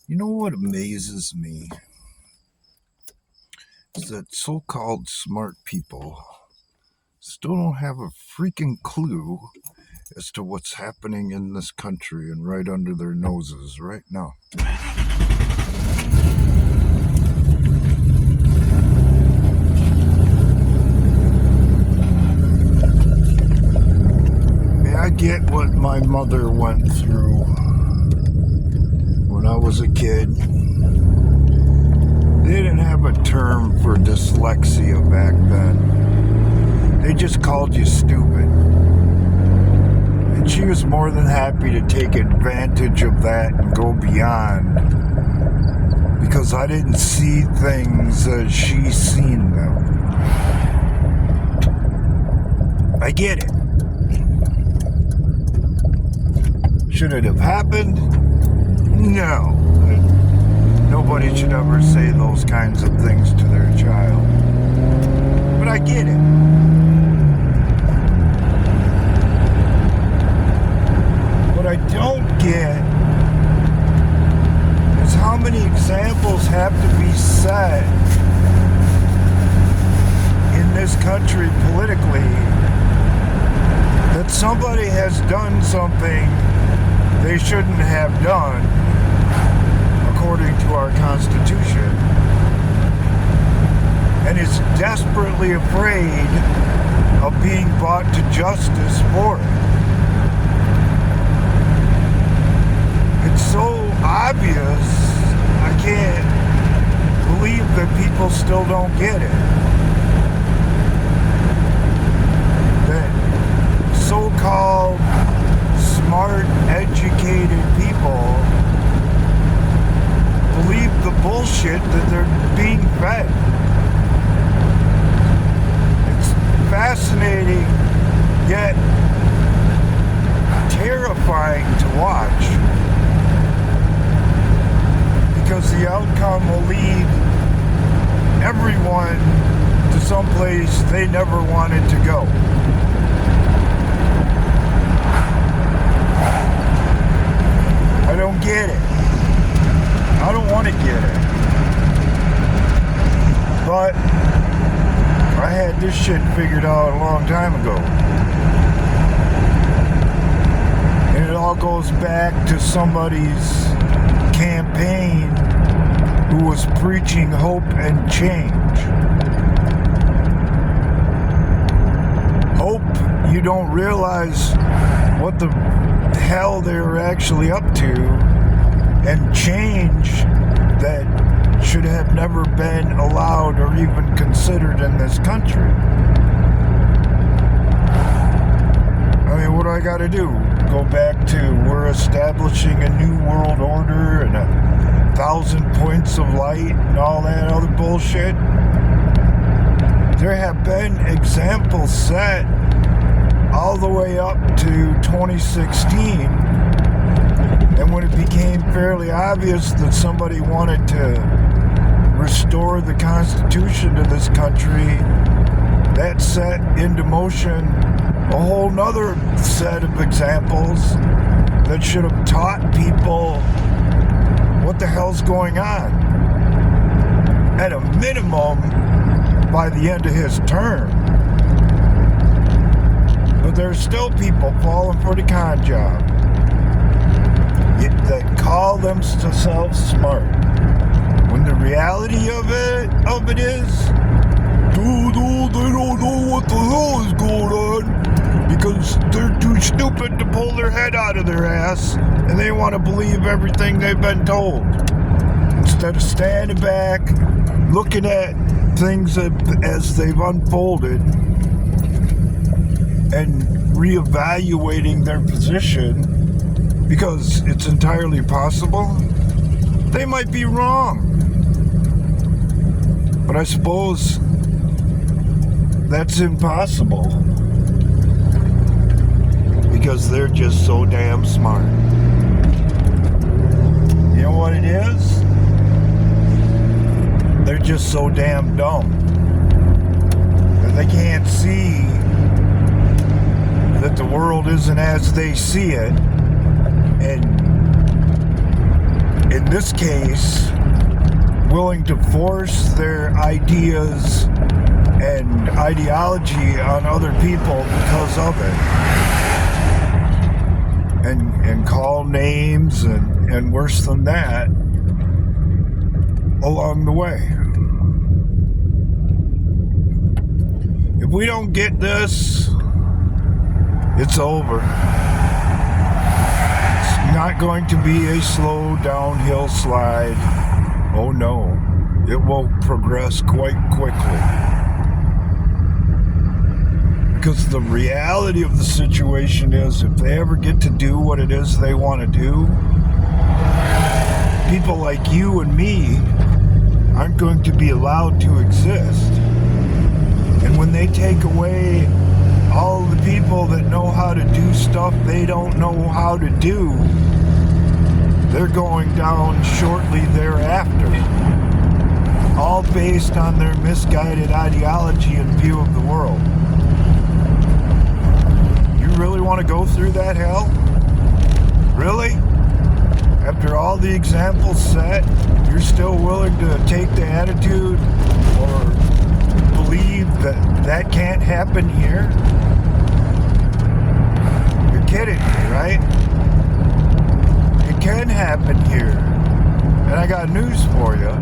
You know what amazes me is that so-called smart people still don't have a freaking clue as to what's happening in this country and right under their noses right now. I get what my mother went through when I was a kid. They didn't have a term for dyslexia back then. They just called you stupid. And she was more than happy to take advantage of that and go beyond, because I didn't see things as she seen them. I get it. Should it have happened? No. Nobody should ever say those kinds of things to their child. But I get it. What I don't get is how many examples have to be set in this country politically that somebody has done something they shouldn't have done according to our Constitution, and is desperately afraid of being brought to justice for it. It's so obvious, I can't believe that people still don't get it. That so-called smart, educated people believe the bullshit that they're being fed. It's fascinating, yet terrifying to watch, because the outcome will lead everyone to someplace they never wanted to go. I don't get it. I don't want to get it. But I had this shit figured out a long time ago. And it all goes back to somebody's campaign who was preaching hope and change. Hope you don't realize what the hell they were actually up to, and change that should have never been allowed or even considered in this country. I mean, what do I gotta do? Go back to we're establishing a new world order and 1,000 points of light and all that other bullshit? There have been examples set all the way up to 2016, and when it became fairly obvious that somebody wanted to restore the Constitution to this country, that set into motion a whole nother set of examples that should have taught people what the hell's going on. At a minimum, by the end of his term. But there's still people falling for the con job that call themselves smart, when the reality of it is, they don't know what the hell is going on, because they're too stupid to pull their head out of their ass, and they want to believe everything they've been told, instead of standing back, looking at things as they've unfolded, and reevaluating their position, because it's entirely possible they might be wrong. But I suppose that's impossible, because they're just so damn smart. You know what it is? They're just so damn dumb that they can't see that the world isn't as they see it, and in this case, willing to force their ideas and ideology on other people because of it. And call names and worse than that along the way. If we don't get this, it's over. It's not going to be a slow downhill slide. Oh no, it will progress quite quickly. Because the reality of the situation is, if they ever get to do what it is they want to do, people like you and me aren't going to be allowed to exist. And when they take away all the people that know how to do stuff they don't know how to do, they're going down shortly thereafter. All based on their misguided ideology and view of the world. You really want to go through that hell? Really? After all the examples set, you're still willing to take the attitude or believe that can't happen here? You're kidding me, right? It can happen here. And I got news for you.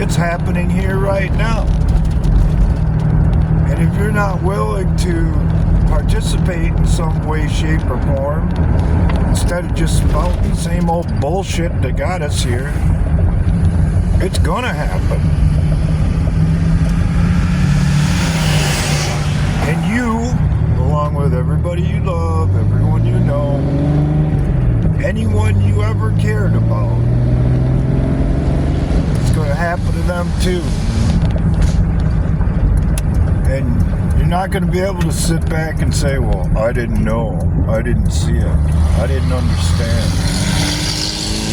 It's happening here right now. And if you're not willing to participate in some way, shape, or form, instead of just spouting the same old bullshit that got us here, it's gonna happen. And you, along with everybody you love, everyone you know, anyone you ever cared about, it's going to happen to them too. And you're not going to be able to sit back and say, well, I didn't know, I didn't see it, I didn't understand.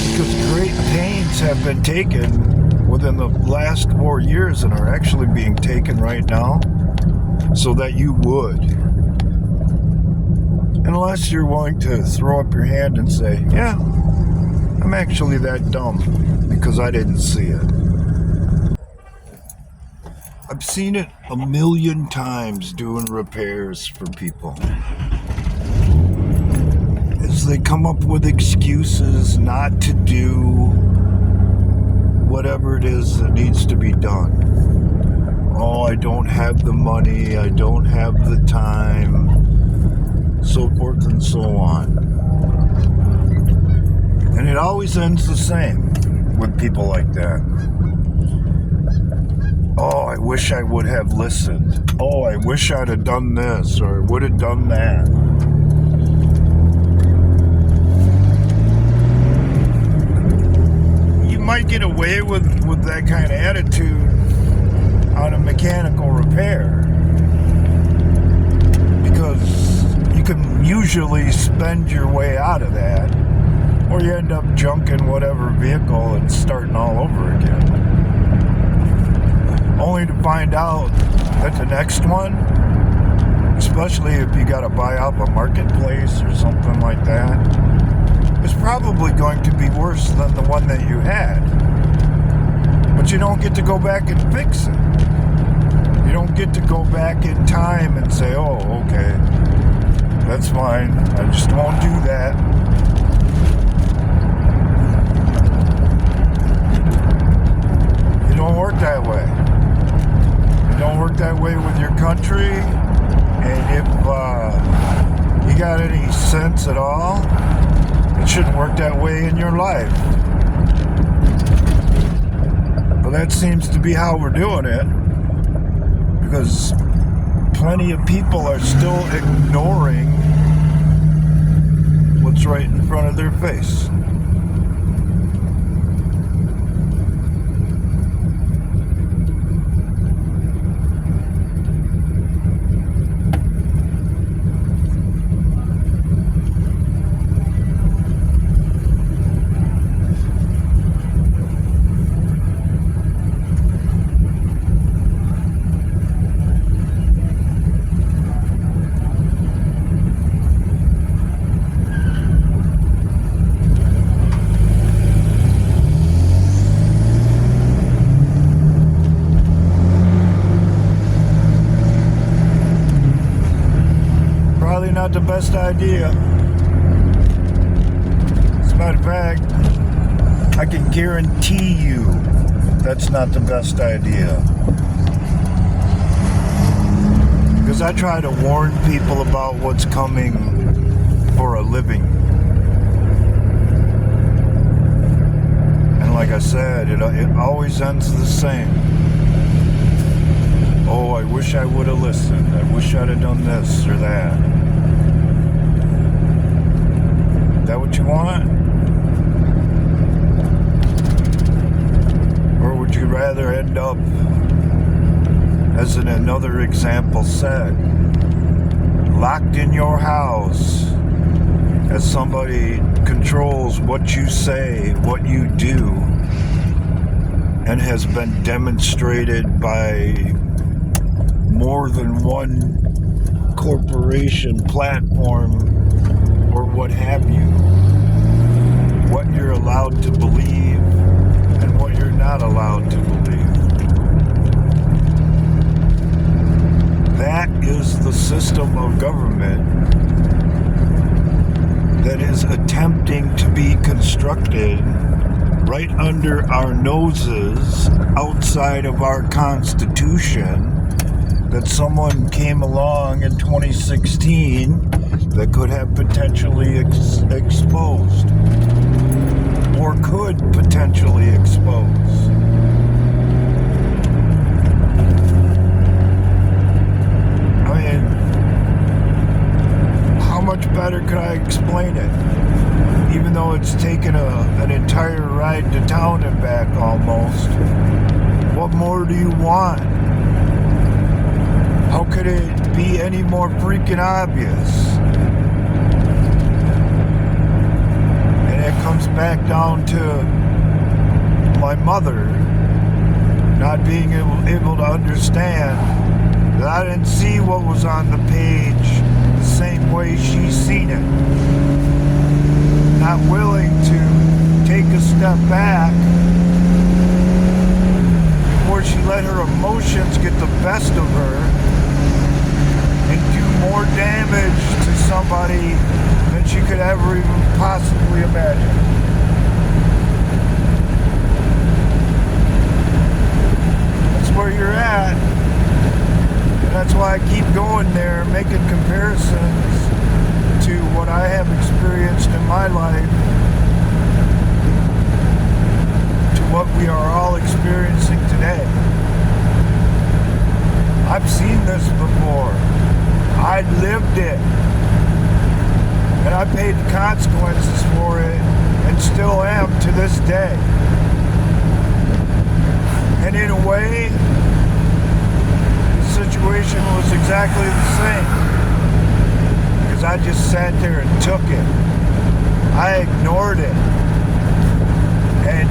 Because great pains have been taken within the last 4 years and are actually being taken right now, so that you would. Unless you're willing to throw up your hand and say, yeah, I'm actually that dumb because I didn't see it. I've seen it a million times doing repairs for people. As they come up with excuses not to do whatever it is that needs to be done. Oh, I don't have the money, I don't have the time, so forth and so on. And it always ends the same with people like that. Oh, I wish I would have listened. Oh, I wish I'd have done this, or would have done that. You might get away with that kind of attitude on a mechanical repair, because you can usually spend your way out of that, or you end up junking whatever vehicle and starting all over again, only to find out that the next one, especially if you got to buy off a marketplace or something like that, is probably going to be worse than the one that you had. But you don't get to go back and fix it. You don't get to go back in time and say, oh, okay, that's fine, I just won't do that. It don't work that way. It don't work that way with your country. And if you got any sense at all, it shouldn't work that way in your life. But that seems to be how we're doing it, because plenty of people are still ignoring what's right in front of their face. not the best idea. As a matter of fact, I can guarantee you that's not the best idea. Because I try to warn people about what's coming for a living. And like I said, it always ends the same. Oh, I wish I would have listened. I wish I'd have done this or that. Is that what you want? Or would you rather end up, as in another example said, locked in your house as somebody controls what you say, what you do, and has been demonstrated by more than one corporation, platform, or what have you, what you're allowed to believe and what you're not allowed to believe. That is the system of government that is attempting to be constructed right under our noses, outside of our Constitution, that someone came along in 2016 that could have potentially exposed, or could potentially expose. I mean, how much better could I explain it? Even though it's taken an entire ride to town and back almost. What more do you want? How could it be any more freaking obvious? And it comes back down to my mother not being able to understand that I didn't see what was on the page the same way she's seen it. Not willing to take a step back before she let her emotions get the best of her and do more damage to somebody than she could ever even possibly imagine. That's where you're at. And that's why I keep going there, making comparisons to what I have experienced in my life to what we are all experiencing today. I've seen this before. I lived it. And I paid the consequences for it, and still am to this day. And in a way, the situation was exactly the same. Because I just sat there and took it. I ignored it. And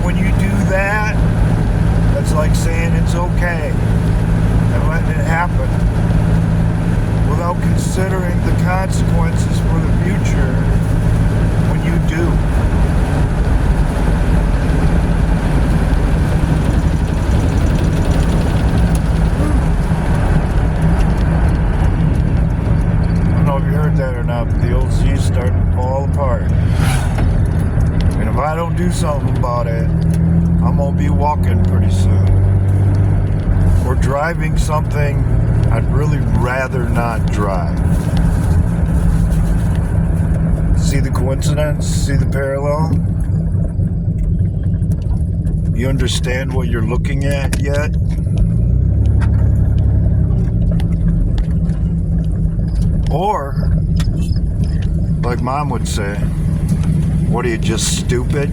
when you do that, that's like saying it's okay and letting it happen without considering the consequences for the future when you do. I don't know if you heard that or not, but the old Z's starting to fall apart. And if I don't do something about it, I'm gonna be walking pretty soon. Or driving something I'd really rather not drive. See the coincidence? See the parallel? You understand what you're looking at yet? Or, like Mom would say, what are you, just stupid?